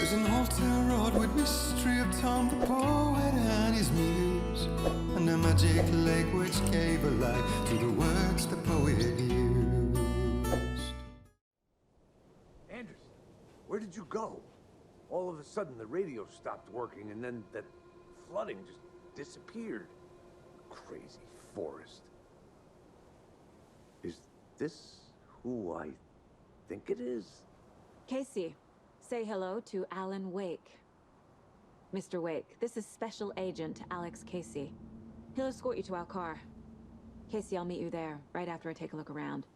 Cruising Old Town Road with mystery of Tom the poet and his muse, and a magic lake which gave a life to the words the poet used. Anderson, where did you go? All of a sudden the radio stopped working and then that flooding just disappeared. Crazy forest. Is this who I think it is? Casey, say hello to Alan Wake. Mr. Wake, this is Special Agent Alex Casey. He'll escort you to our car. Casey, I'll meet you there, right after I take a look around.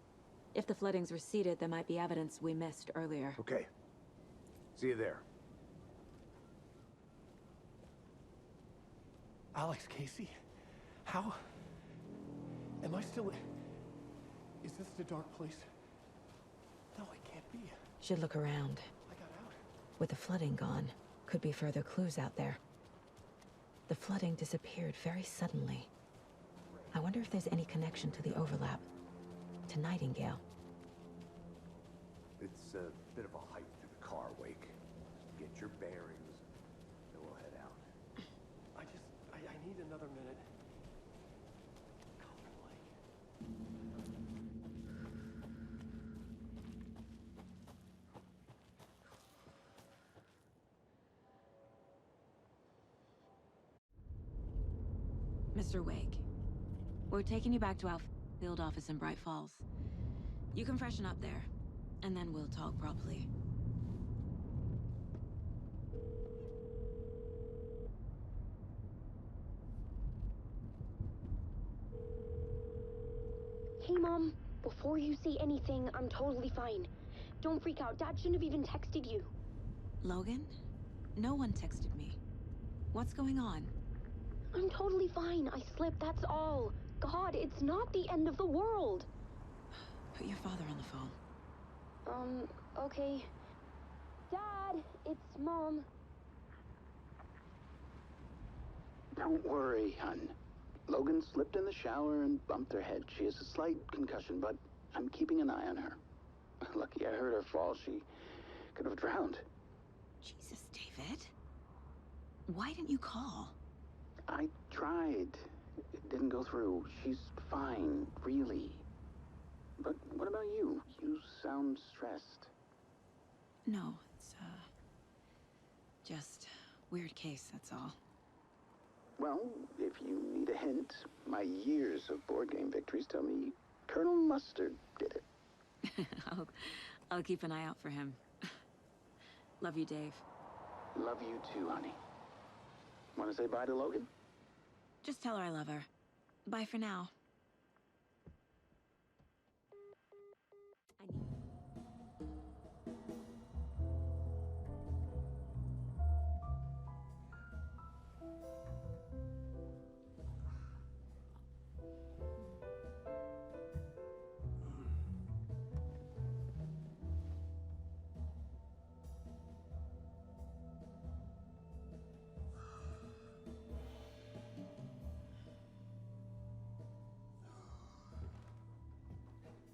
If the flooding's receded, there might be evidence we missed earlier. Okay. See you there. Alex Casey? How? Am I still... Is this the dark place? No, it can't be. Should look around. I got out. With the flooding gone, could be further clues out there. The flooding disappeared very suddenly. I wonder if there's any connection to the overlap. To Nightingale. It's a bit of a hike to the car, Wake. Get your bearings, then we'll head out. I need another minute. Mr. Wake, we're taking you back to our field office in Bright Falls. You can freshen up there, and then we'll talk properly. Hey, Mom. Before you say anything, I'm totally fine. Don't freak out. Dad shouldn't have even texted you. Logan? No one texted me. What's going on? I'm totally fine. I slipped, that's all. God, it's not the end of the world. Put your father on the phone. Okay. Dad, it's Mom. Don't worry, hon. Logan slipped in the shower and bumped her head. She has a slight concussion, but I'm keeping an eye on her. Lucky I heard her fall. She could have drowned. Jesus, David. Why didn't you call? I tried. It didn't go through. She's fine, really. But what about you? You sound stressed. No, it's, just weird case, that's all. Well, if you need a hint, my years of board game victories tell me Colonel Mustard did it. I'll keep an eye out for him. Love you, Dave. Love you too, honey. Want to say bye to Logan? Just tell her I love her. Bye for now.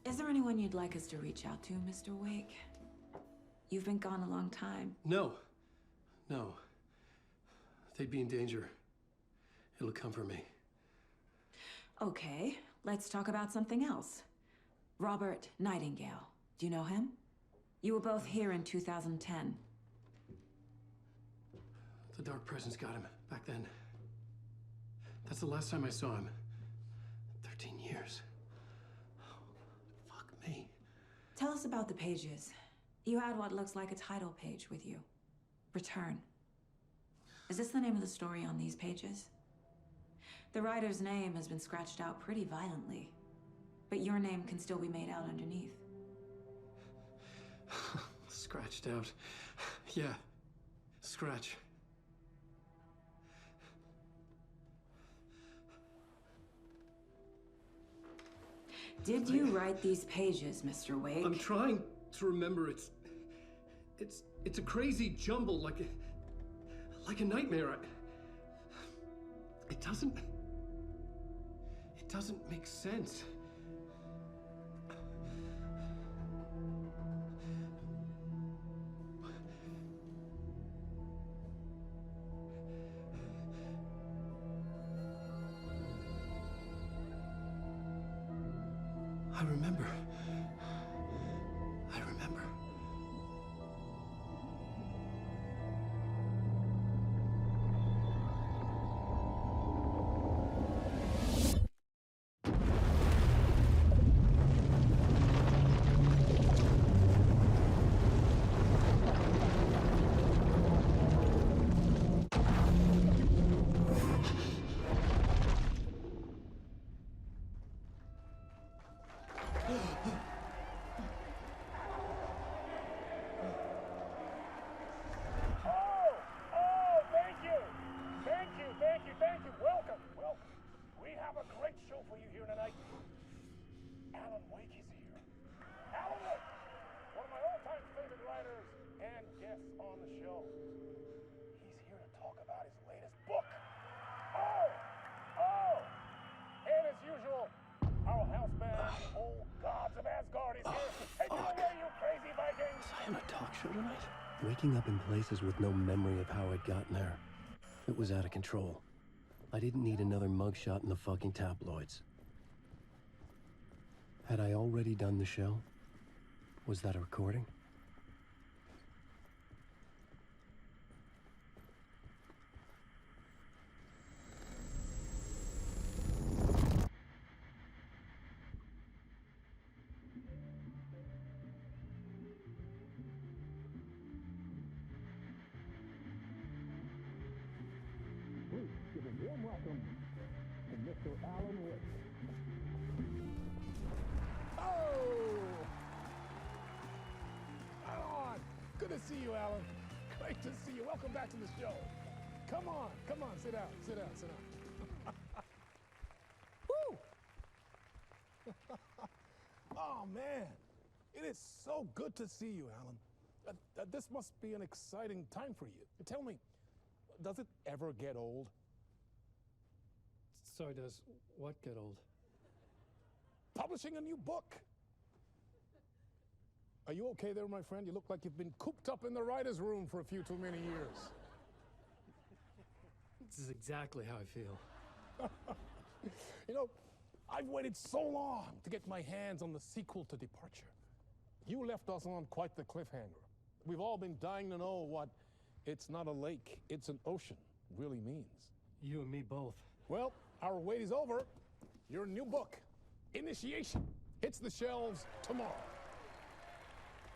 Is there anyone you'd like us to reach out to, Mr. Wake? You've been gone a long time. No. No. They'd be in danger. It'll come for me. Okay, let's talk about something else. Robert Nightingale. Do you know him? You were both here in 2010. The Dark Presence got him back then. That's the last time I saw him. 13 years. Fuck me. Tell us about the pages. You had what looks like a title page with you. Return. Is this the name of the story on these pages? The writer's name has been scratched out pretty violently, but your name can still be made out underneath. Scratched out. Yeah. Scratch. Did you write these pages, Mr. Wake? I'm trying to remember. It's a crazy jumble, like a nightmare. It doesn't make sense. remember. I remember. Thank you. Welcome. We have a great show for you here tonight. Alan Wake is here. Alan Wake, one of my all-time favorite writers and guests on the show. He's here to talk about his latest book. And as usual, our house band, Old Gods of Asgard, is here. Hey, get away, you crazy Vikings! Was I on a talk show tonight? Waking up in places with no memory of how I'd gotten there. It was out of control. I didn't need another mugshot in the fucking tabloids. Had I already done the show? Was that a recording? Please give a warm welcome to Mr. Alan Wake. Alan! Good to see you, Alan. Great to see you. Welcome back to the show. Come on, sit down. Woo! Oh, man. It is so good to see you, Alan. This must be an exciting time for you. Tell me, does it ever get old? Sorry, does what get old? Publishing a new book. Are you okay there, my friend? You look like you've been cooped up in the writer's room for a few too many years. This is exactly how I feel. You know, I've waited so long to get my hands on the sequel to Departure. You left us on quite the cliffhanger. We've all been dying to know what "it's not a lake, it's an ocean" really means. You and me both. Well, our wait is over. Your new book, Initiation, hits the shelves tomorrow.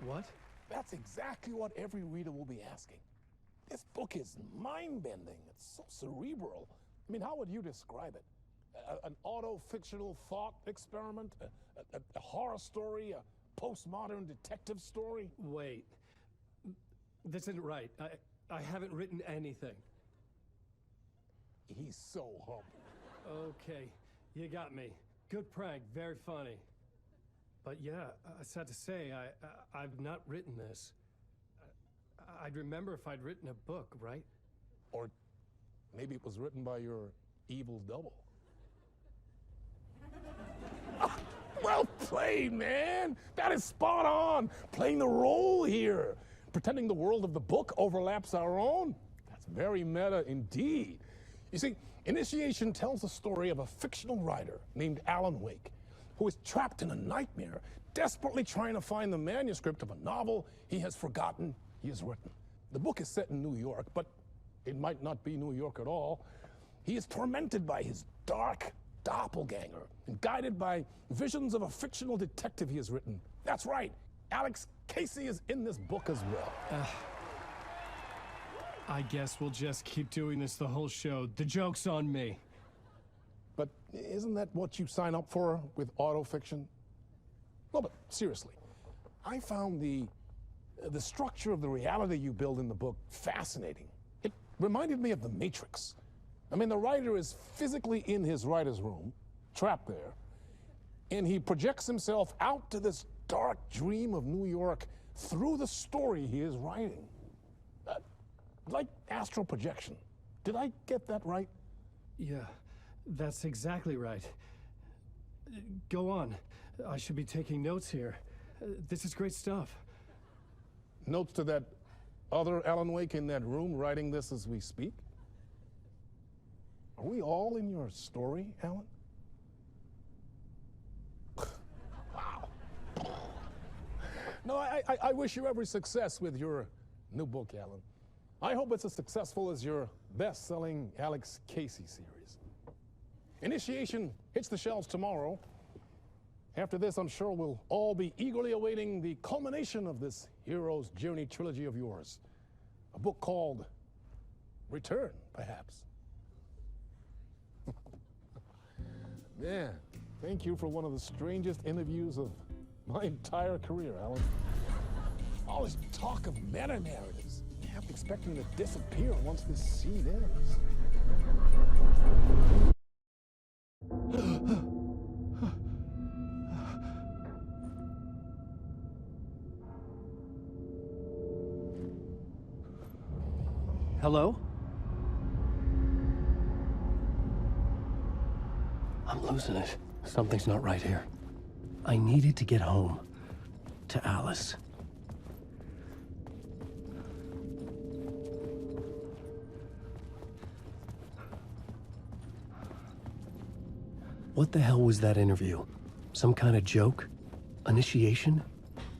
What? That's exactly what every reader will be asking. This book is mind-bending. It's so cerebral. I mean, how would you describe it? An auto-fictional thought experiment? A horror story? A postmodern detective story? Wait. This isn't right. I haven't written anything. He's so humble. Okay, you got me. Good prank, very funny. But yeah, sad to say, I've not written this. I'd remember if I'd written a book, right? Or maybe it was written by your evil double. Well played, man! That is spot on! Playing the role here. Pretending the world of the book overlaps our own. That's very meta indeed. You see, Initiation tells the story of a fictional writer named Alan Wake, who is trapped in a nightmare, desperately trying to find the manuscript of a novel he has forgotten he has written. The book is set in New York, but it might not be New York at all. He is tormented by his dark doppelganger and guided by visions of a fictional detective he has written. That's right, Alex Casey is in this book as well. I guess we'll just keep doing this the whole show. The joke's on me. But isn't that what you sign up for with autofiction? No, but seriously, I found the structure of the reality you build in the book fascinating. It reminded me of The Matrix. I mean, the writer is physically in his writer's room, trapped there, and he projects himself out to this dark dream of New York through the story he is writing. Like astral projection. Did I get that right? Yeah, that's exactly right. Go on. I should be taking notes here. This is great stuff. Notes to that other Alan Wake in that room writing this as we speak? Are we all in your story, Alan? I wish you every success with your new book, Alan. I hope it's as successful as your best-selling Alex Casey series. Initiation hits the shelves tomorrow. After this, I'm sure we'll all be eagerly awaiting the culmination of this hero's journey trilogy of yours. A book called Return, perhaps. Man, thank you for one of the strangest interviews of my entire career, Alan. All this talk of meta-narratives. I'm expecting to disappear once this scene ends. Hello? I'm losing it. Something's not right here. I needed to get home. To Alice. What the hell was that interview? Some kind of joke? Initiation?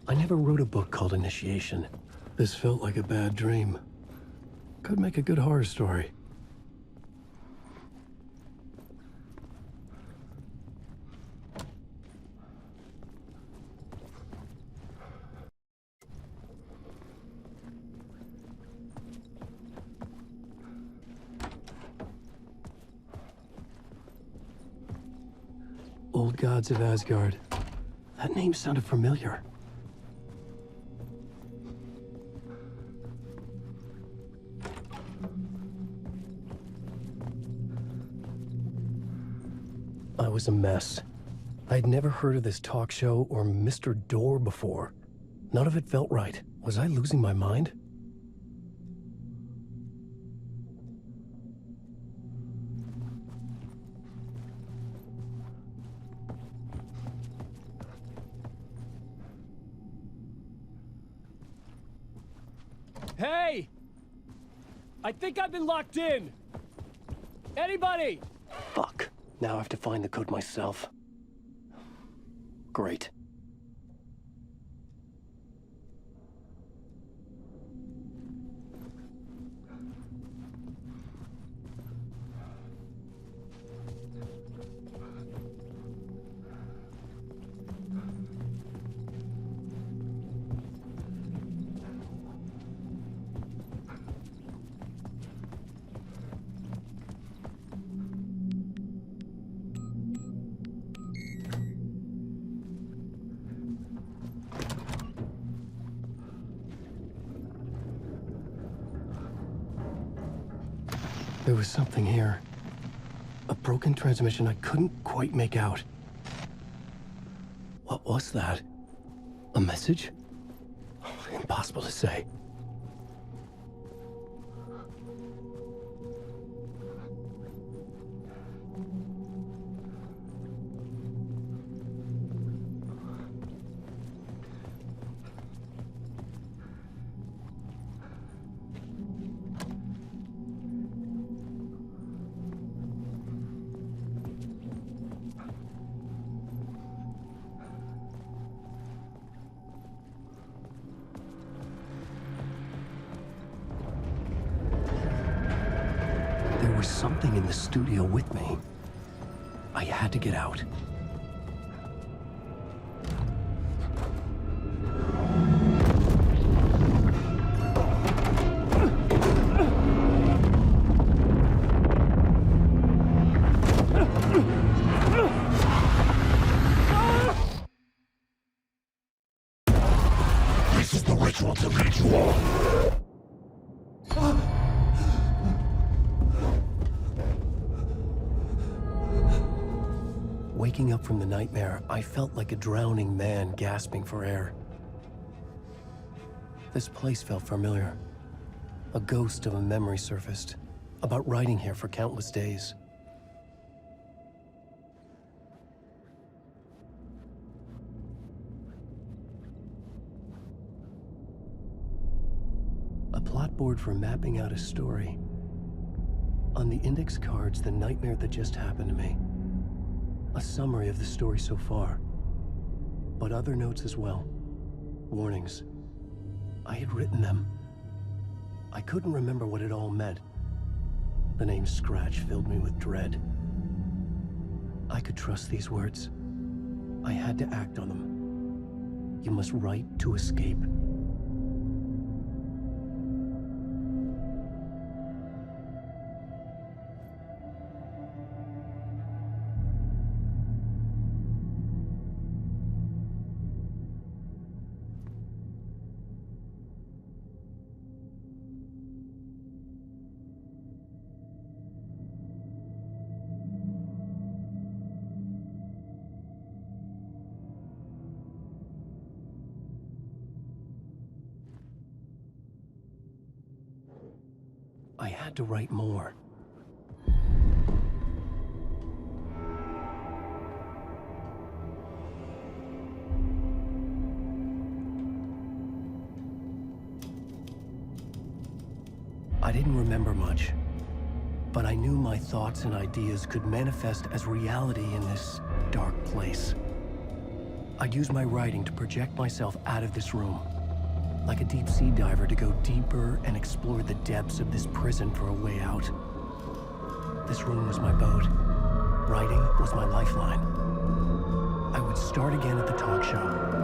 I never wrote a book called Initiation. This felt like a bad dream. Could make a good horror story. Old Gods of Asgard. That name sounded familiar. I was a mess. I'd never heard of this talk show or Mr. Door before. None of it felt right. Was I losing my mind? Hey! I think I've been locked in! Anybody? Fuck. Now I have to find the code myself. Great. There was something here. A broken transmission I couldn't quite make out. What was that? A message? Impossible to say. There was something in the studio with me. I had to get out. This is the ritual to lead you all. Waking up from the nightmare, I felt like a drowning man gasping for air. This place felt familiar. A ghost of a memory surfaced, about riding here for countless days. A plot board for mapping out a story. On the index cards, the nightmare that just happened to me. A summary of the story so far, but other notes as well. Warnings. I had written them. I couldn't remember what it all meant. The name Scratch filled me with dread. I could trust these words. I had to act on them. You must write to escape. I had to write more. I didn't remember much, but I knew my thoughts and ideas could manifest as reality in this dark place. I'd use my writing to project myself out of this room, like a deep-sea diver to go deeper and explore the depths of this prison for a way out. This room was my boat. Writing was my lifeline. I would start again at the talk show.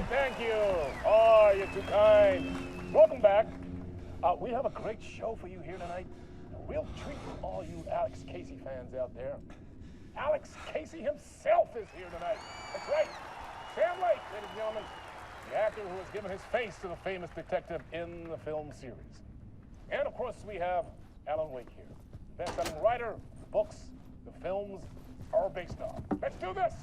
Thank you. Oh, you're too kind. Welcome back. We have a great show for you here tonight. A real treat for all you Alex Casey fans out there. Alex Casey himself is here tonight. That's right. Sam Lake, ladies and gentlemen. The actor who has given his face to the famous detective in the film series. And of course, we have Alan Wake here. Best-selling writer, books, the films are based on. Let's do this!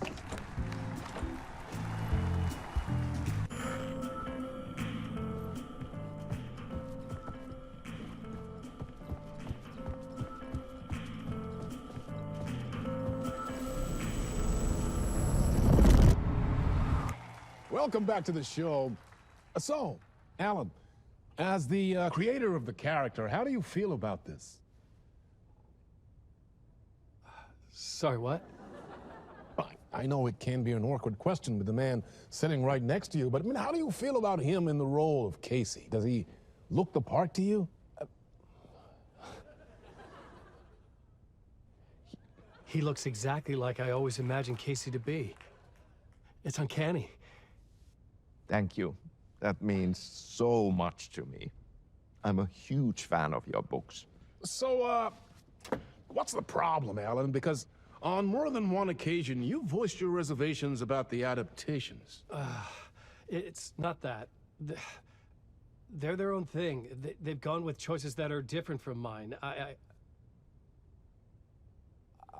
Welcome back to the show. So, Alan, as the creator of the character, how do you feel about this? Sorry, what? I know it can be an awkward question with the man sitting right next to you, but I mean, how do you feel about him in the role of Casey? Does he look the part to you? He looks exactly like I always imagined Casey to be. It's uncanny. Thank you. That means so much to me. I'm a huge fan of your books. So, what's the problem, Alan? Because on more than one occasion, you voiced your reservations about the adaptations. It's not that. They're their own thing. They've gone with choices that are different from mine.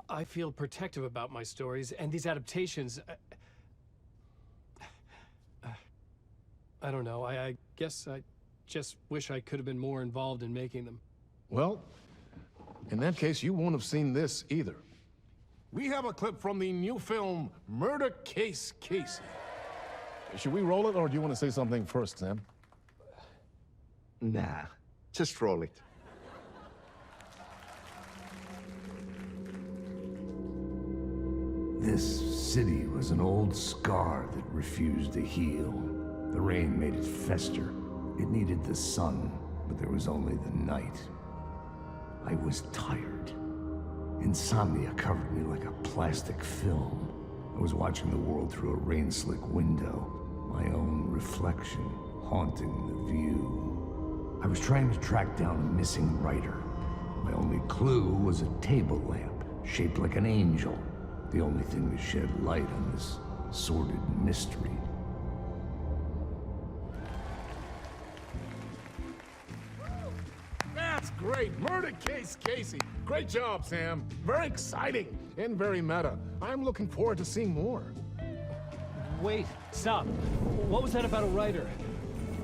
I feel protective about my stories, and these adaptations... I don't know. I guess I just wish I could have been more involved in making them. Well, in that case, you won't have seen this either. We have a clip from the new film, Murder Case Casey. Should we roll it, or do you want to say something first, Sam? Nah, just roll it. This city was an old scar that refused to heal. The rain made it fester. It needed the sun, but there was only the night. I was tired. Insomnia covered me like a plastic film. I was watching the world through a rain-slick window, my own reflection haunting the view. I was trying to track down a missing writer. My only clue was a table lamp, shaped like an angel, the only thing to shed light on this sordid mystery. That's great. Murder Case Casey. Great job, Sam. Very exciting and very meta. I'm looking forward to seeing more. Wait, stop. What was that about a writer?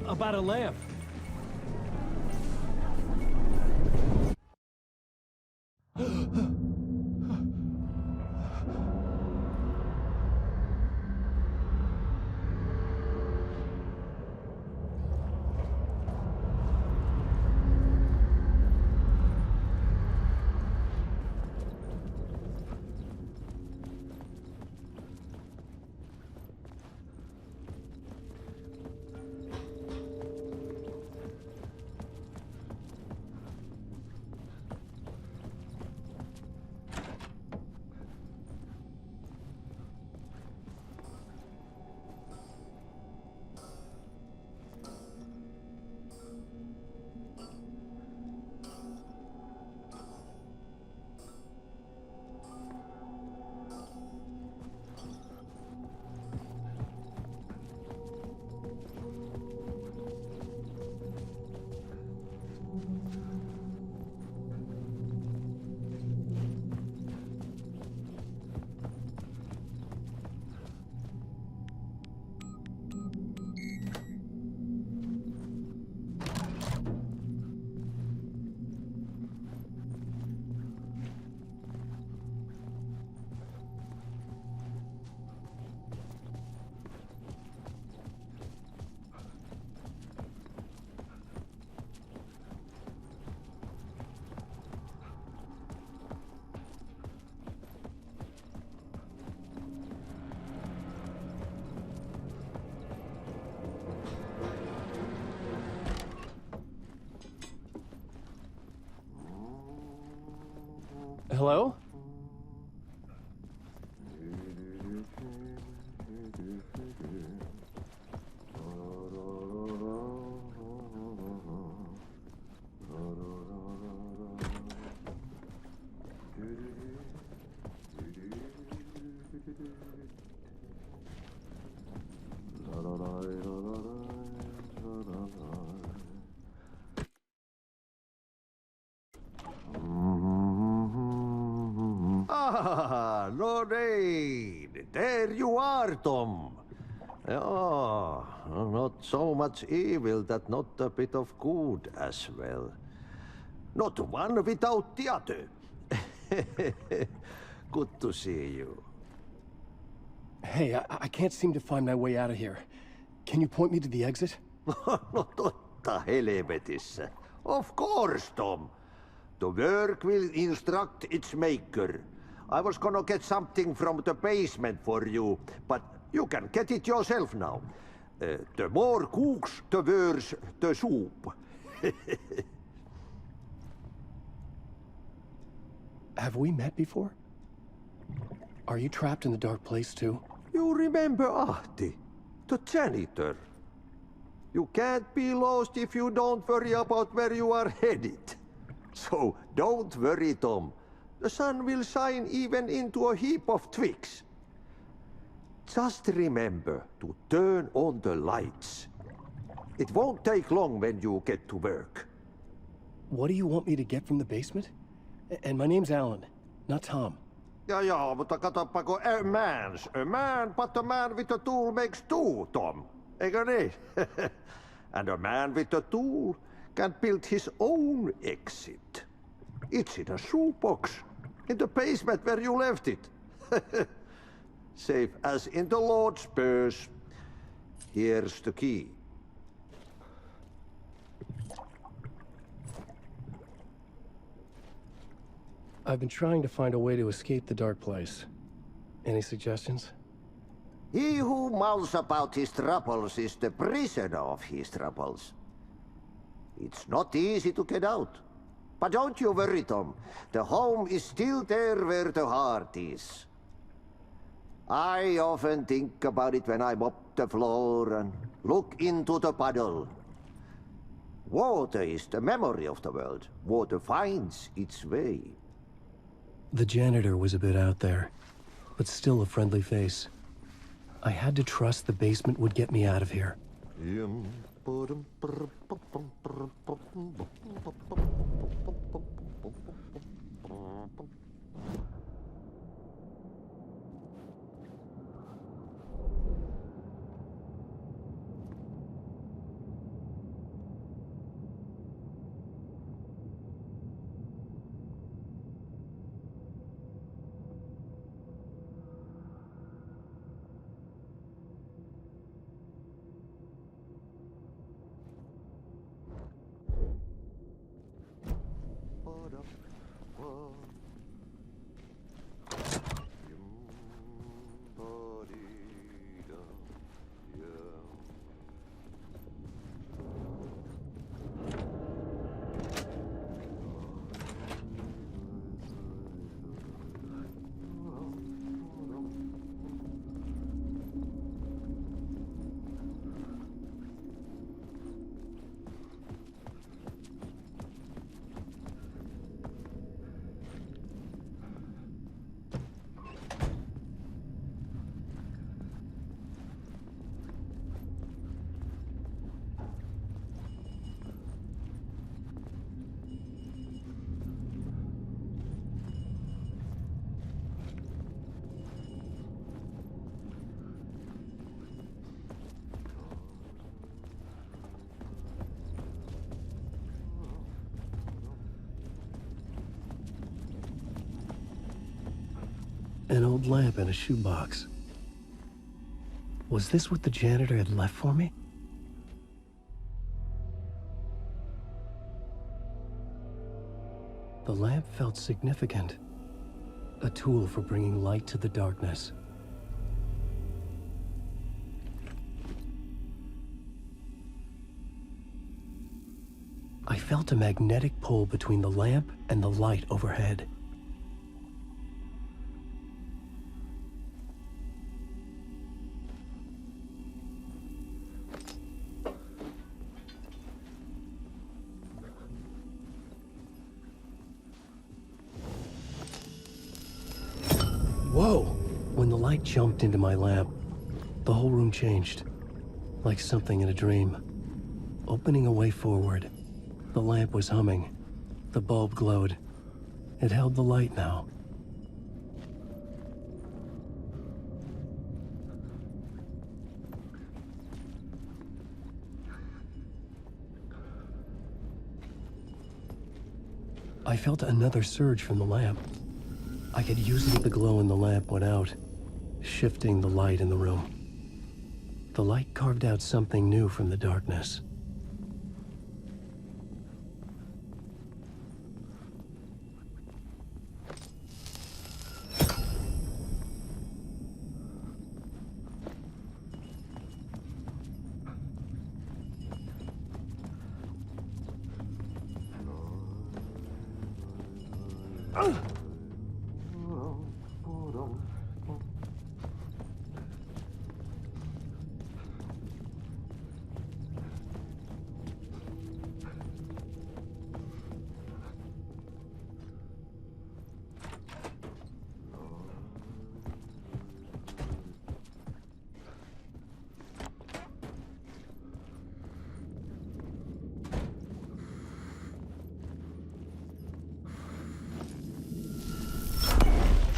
About a lamp? Hello? Ah, Lorraine! There you are, Tom. Oh, not so much evil that not a bit of good as well. Not one without the other. Good to see you. Hey, I can't seem to find my way out of here. Can you point me to the exit? No totta helvetissä. Of course, Tom. The work will instruct its maker. I was gonna get something from the basement for you, but you can get it yourself now. The more cooks, the worse the soup. Have we met before? Are you trapped in the dark place too? You remember Ahti, the janitor. You can't be lost if you don't worry about where you are headed. So don't worry, Tom. The sun will shine even into a heap of twigs. Just remember to turn on the lights. It won't take long when you get to work. What do you want me to get from the basement? And my name's Alan, not Tom. Ja, mutta katoppa kun a man, but a man with a tool makes two, Tom. Eikö niin? And a man with a tool can build his own exit. It's in a shoebox, in the basement where you left it. Safe as in the Lord's purse. Here's the key. I've been trying to find a way to escape the dark place. Any suggestions? He who mouths about his troubles is the prisoner of his troubles. It's not easy to get out. But don't you worry, Tom. The home is still there where the heart is. I often think about it when I mop the floor and look into the puddle. Water is the memory of the world. Water finds its way. The janitor was a bit out there, but still a friendly face. I had to trust the basement would get me out of here. An old lamp in a shoebox. Was this what the janitor had left for me? The lamp felt significant. A tool for bringing light to the darkness. I felt a magnetic pull between the lamp and the light overhead. Whoa! When the light jumped into my lamp, the whole room changed. Like something in a dream. Opening a way forward, the lamp was humming. The bulb glowed. It held the light now. I felt another surge from the lamp. I could use it if the glow in the lamp went out, shifting the light in the room. The light carved out something new from the darkness.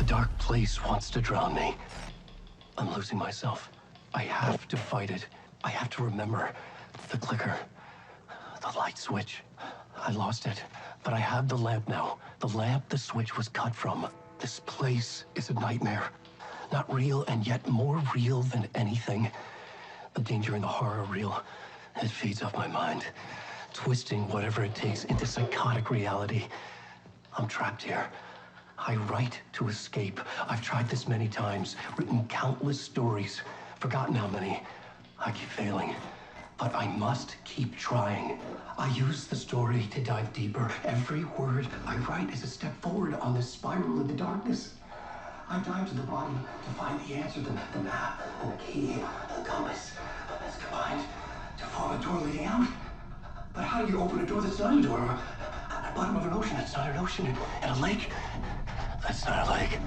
Dark place wants to drown me. I'm losing myself. I have to fight it. I have to remember. The clicker. The light switch. I lost it. But I have the lamp now. The lamp the switch was cut from. This place is a nightmare. Not real, and yet more real than anything. The danger and the horror are real. It feeds off my mind. Twisting whatever it takes into psychotic reality. I'm trapped here. I write to escape. I've tried this many times, written countless stories, forgotten how many. I keep failing, but I must keep trying. I use the story to dive deeper. Every word I write is a step forward on this spiral in the darkness. I dive to the bottom to find the answer, the map, and the key, and the compass. It's combined to form a door leading out. But how do you open a door that's not a door? At the bottom of an ocean that's not an ocean, and a lake that's not a lake.